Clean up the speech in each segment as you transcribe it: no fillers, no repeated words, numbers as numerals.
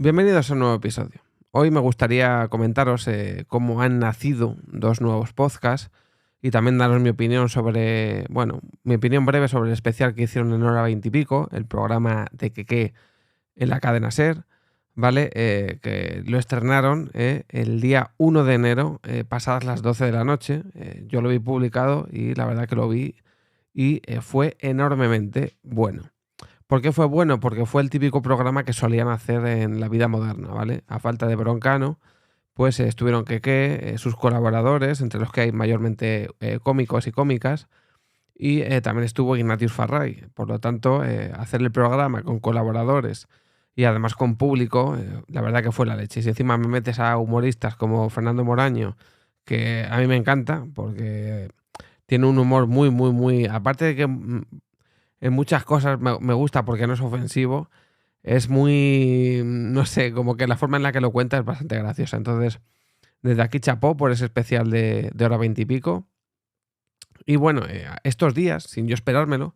Bienvenidos a un nuevo episodio. Hoy me gustaría comentaros cómo han nacido dos nuevos podcasts y también daros mi opinión sobre, bueno, mi opinión breve sobre el especial que hicieron en Hora 20 y pico, el programa de Keke en la cadena SER, ¿vale? Que lo estrenaron el día 1 de enero, pasadas las 12 de la noche. Yo lo vi publicado y la verdad que lo vi y fue enormemente bueno. ¿Por qué fue bueno? Porque fue el típico programa que solían hacer en la vida moderna, ¿vale? A falta de Broncano, pues estuvieron Keke, sus colaboradores, entre los que hay mayormente cómicos y cómicas, y también estuvo Ignatius Farray. Por lo tanto, hacer el programa con colaboradores y además con público, la verdad que fue la leche. Y si encima me metes a humoristas como Fernando Moraño, que a mí me encanta, porque tiene un humor muy, muy, muy... Aparte de que en muchas cosas me gusta porque no es ofensivo, es muy, no sé, como que la forma en la que lo cuenta es bastante graciosa. Entonces, desde aquí chapó por ese especial de Hora 20 y pico. Y bueno, estos días, sin yo esperármelo,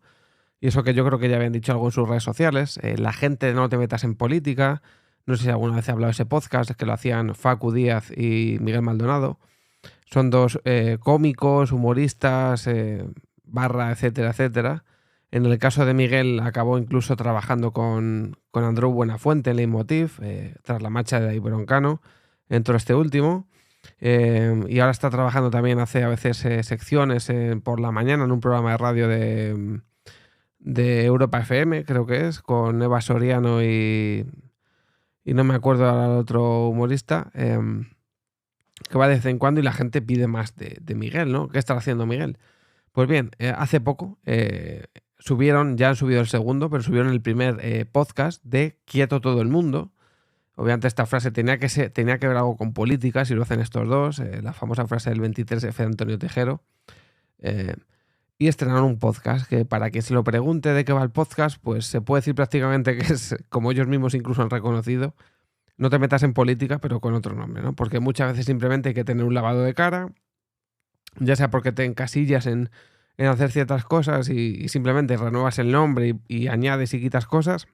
y eso que yo creo que ya habían dicho algo en sus redes sociales, la gente de No te metas en política, no sé si alguna vez he hablado de ese podcast, es que lo hacían Facu Díaz y Miguel Maldonado. Son dos cómicos, humoristas, barra, etcétera, etcétera. En el caso de Miguel acabó incluso trabajando con Andreu Buenafuente en Leitmotiv, tras la marcha de Broncano, entró este último. Y ahora está trabajando también, hace a veces secciones por la mañana en un programa de radio de Europa FM, creo que es, con Eva Soriano y no me acuerdo ahora el otro humorista, que va de vez en cuando y la gente pide más de Miguel, ¿no? ¿Qué está haciendo Miguel? Pues bien, hace poco ya han subido el segundo, pero subieron el primer podcast de Quieto todo el mundo. Obviamente esta frase tenía que ver algo con política, si lo hacen estos dos, la famosa frase del 23F de Antonio Tejero. Y estrenaron un podcast que, para quien se lo pregunte de qué va el podcast, pues se puede decir prácticamente que es, como ellos mismos incluso han reconocido, no te metas en política, pero con otro nombre, ¿no? Porque muchas veces simplemente hay que tener un lavado de cara, ya sea porque te encasillas en hacer ciertas cosas y simplemente renuevas el nombre y añades y quitas cosas.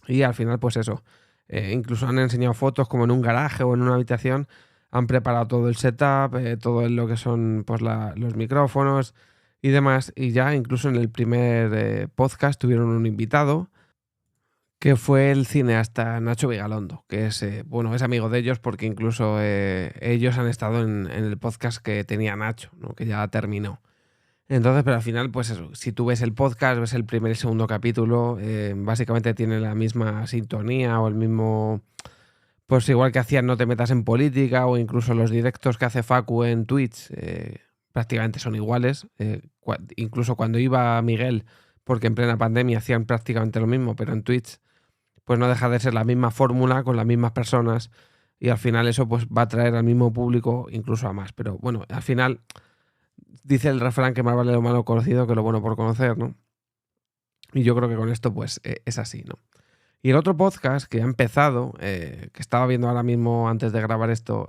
Y al final, pues eso, incluso han enseñado fotos como en un garaje o en una habitación, han preparado todo el setup, todo lo que son pues los micrófonos y demás. Y ya incluso en el primer podcast tuvieron un invitado que fue el cineasta Nacho Vigalondo, que es, bueno, es amigo de ellos porque incluso ellos han estado en el podcast que tenía Nacho, ¿no? Que ya terminó. Entonces, pero al final, pues eso, si tú ves el podcast, ves el primer y segundo capítulo, básicamente tiene la misma sintonía o el mismo, pues igual que hacían No te metas en política o incluso los directos que hace Facu en Twitch, prácticamente son iguales. Incluso cuando iba Miguel, porque en plena pandemia hacían prácticamente lo mismo, pero en Twitch, pues no deja de ser la misma fórmula con las mismas personas y al final eso pues va a traer al mismo público, incluso a más. Pero bueno, al final dice el refrán que más vale lo malo conocido que lo bueno por conocer, ¿no? Y yo creo que con esto pues es así, ¿no? Y el otro podcast que ha empezado, que estaba viendo ahora mismo antes de grabar esto,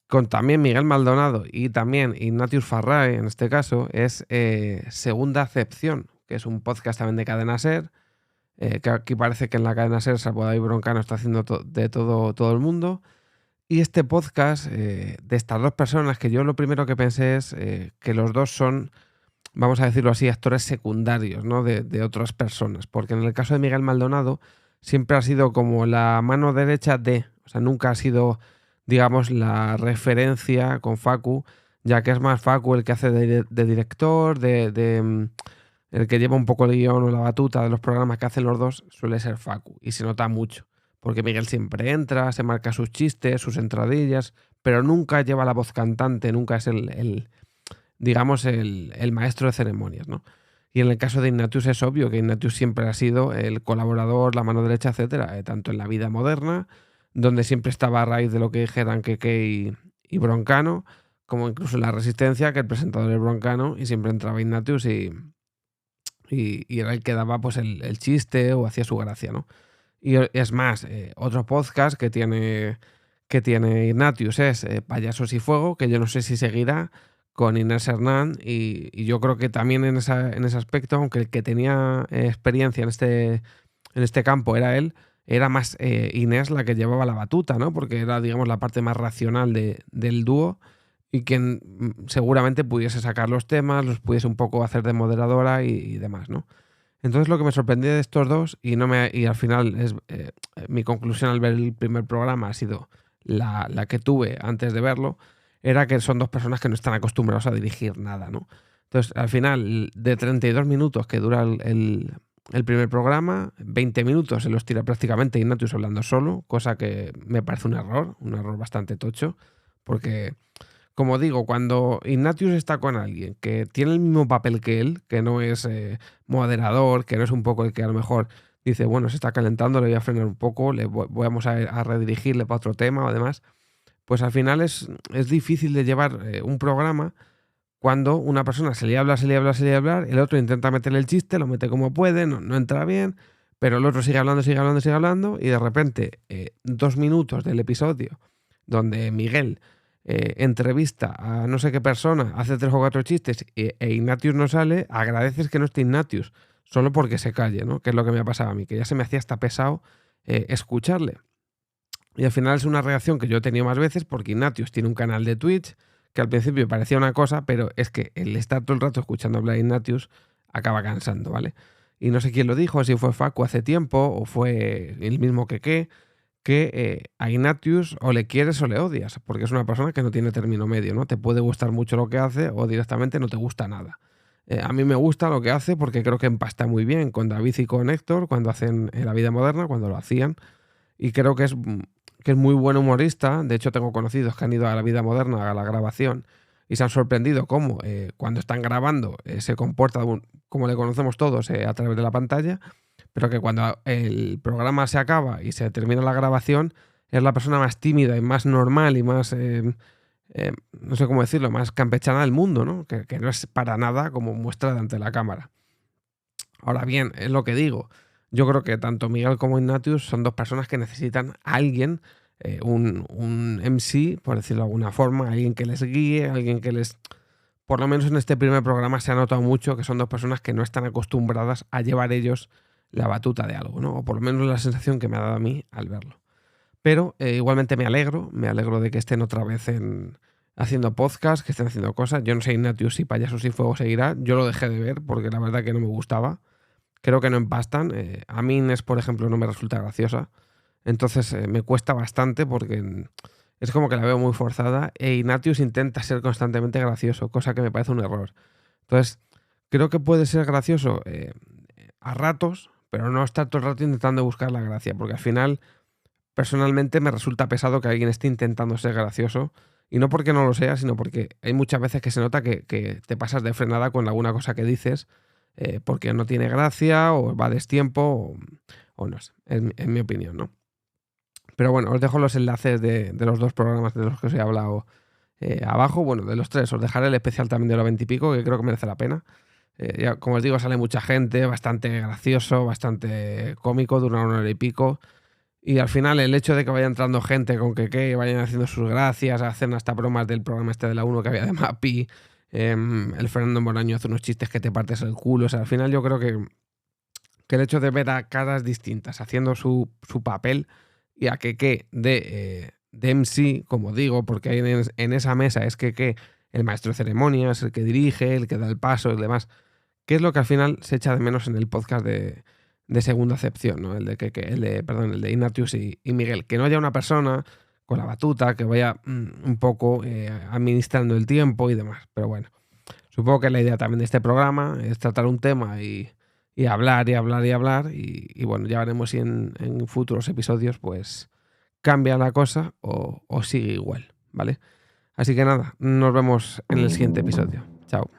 con también Miguel Maldonado y también Ignatius Farray, en este caso, es Segunda Acepción, que es un podcast también de Cadena SER, que aquí parece que en la Cadena SER, salvo David Broncano, está haciendo de todo el mundo. Y este podcast, de estas dos personas, que yo lo primero que pensé es que los dos son, vamos a decirlo así, actores secundarios, ¿no? de otras personas. Porque en el caso de Miguel Maldonado siempre ha sido como la mano derecha o sea, nunca ha sido, digamos, la referencia con Facu, ya que es más Facu el que hace de director, el que lleva un poco el guión o la batuta de los programas que hacen los dos, suele ser Facu. Y se nota mucho. Porque Miguel siempre entra, se marca sus chistes, sus entradillas, pero nunca lleva la voz cantante, nunca es digamos, el maestro de ceremonias, ¿no? Y en el caso de Ignatius es obvio que Ignatius siempre ha sido el colaborador, la mano derecha, etcétera, tanto en la vida moderna, donde siempre estaba a raíz de lo que dijeran Keke y Broncano, como incluso en la Resistencia, que el presentador es Broncano, y siempre entraba Ignatius y era el que daba pues el chiste o hacía su gracia, ¿no? Y es más, otro podcast que tiene Ignatius es Payasos y Fuego, que yo no sé si seguirá con Inés Hernán y yo creo que también en ese aspecto, aunque el que tenía experiencia en este campo era él, era más Inés la que llevaba la batuta, ¿no? Porque era, digamos, la parte más racional del dúo y quien seguramente pudiese sacar los temas, los pudiese un poco hacer de moderadora y demás, ¿no? Entonces lo que me sorprendió de estos dos, y al final es mi conclusión al ver el primer programa ha sido la que tuve antes de verlo, era que son dos personas que no están acostumbrados a dirigir nada, ¿no? Entonces, al final, de 32 minutos que dura el primer programa, 20 minutos se los tira prácticamente Ignatius hablando solo, cosa que me parece un error bastante tocho, porque como digo, cuando Ignatius está con alguien que tiene el mismo papel que él, que no es moderador, que no es un poco el que a lo mejor dice, bueno, se está calentando, le voy a frenar un poco, vamos a redirigirle para otro tema o demás, pues al final es difícil de llevar un programa cuando una persona se le habla, el otro intenta meterle el chiste, lo mete como puede, no entra bien, pero el otro sigue hablando, y de repente 2 minutos del episodio donde Miguel entrevista a no sé qué persona, hace 3 o 4 chistes e Ignatius no sale, agradeces que no esté Ignatius, solo porque se calle, ¿no? Que es lo que me ha pasado a mí, que ya se me hacía hasta pesado escucharle. Y al final es una reacción que yo he tenido más veces porque Ignatius tiene un canal de Twitch que al principio parecía una cosa, pero es que el estar todo el rato escuchando hablar a Ignatius acaba cansando, ¿vale? Y no sé quién lo dijo, si fue Facu hace tiempo o fue el mismo que a Ignatius o le quieres o le odias, porque es una persona que no tiene término medio, ¿no? Te puede gustar mucho lo que hace o directamente no te gusta nada. A mí me gusta lo que hace porque creo que empasta muy bien con David y con Héctor cuando hacen La Vida Moderna, cuando lo hacían, y creo que es muy buen humorista. De hecho, tengo conocidos que han ido a La Vida Moderna a la grabación y se han sorprendido cómo cuando están grabando se comporta como le conocemos todos a través de la pantalla, pero que cuando el programa se acaba y se termina la grabación es la persona más tímida y más normal y más, no sé cómo decirlo, más campechana del mundo, ¿no? Que no es para nada como muestra ante la cámara. Ahora bien, es lo que digo. Yo creo que tanto Miguel como Ignatius son dos personas que necesitan a alguien, un MC, por decirlo de alguna forma, alguien que les guíe, alguien que les... Por lo menos en este primer programa se ha notado mucho que son dos personas que no están acostumbradas a llevar ellos la batuta de algo, ¿no? O por lo menos la sensación que me ha dado a mí al verlo. Pero igualmente me alegro de que estén otra vez haciendo podcast, que estén haciendo cosas. Yo no sé Ignatius si Payasos y Fuego seguirá, yo lo dejé de ver porque la verdad que no me gustaba. Creo que no empastan. A mí Inés, por ejemplo, no me resulta graciosa. Entonces me cuesta bastante porque es como que la veo muy forzada. E Ignatius intenta ser constantemente gracioso, cosa que me parece un error. Entonces, creo que puede ser gracioso a ratos, pero no estar todo el rato intentando buscar la gracia. Porque al final, personalmente, me resulta pesado que alguien esté intentando ser gracioso. Y no porque no lo sea, sino porque hay muchas veces que se nota que te pasas de frenada con alguna cosa que dices porque no tiene gracia o va a destiempo o no sé, en mi opinión, ¿no? Pero bueno, os dejo los enlaces de los dos programas de los que os he hablado abajo. Bueno, de los tres, os dejaré el especial también de hora 20 y pico, que creo que merece la pena. Ya, como os digo, sale mucha gente, bastante gracioso, bastante cómico, dura 1 hora y pico. Y al final el hecho de que vaya entrando gente con que vayan haciendo sus gracias, hacen hasta bromas del programa este de la 1 que había de Mapi, el Fernando Moraño hace unos chistes que te partes el culo. O sea, al final yo creo que el hecho de ver a caras distintas haciendo su papel y a de MC, como digo, porque hay en esa mesa es que el maestro de ceremonias, el que dirige, el que da el paso y demás, que es lo que al final se echa de menos en el podcast de segunda acepción, ¿no? El de Ignatius y Miguel. Que no haya una persona con la batuta que vaya un poco administrando el tiempo y demás. Pero bueno, supongo que la idea también de este programa es tratar un tema y hablar y hablar y hablar. Y bueno, ya veremos si en futuros episodios pues cambia la cosa o sigue igual, ¿vale? Así que nada, nos vemos en el siguiente episodio. Chao.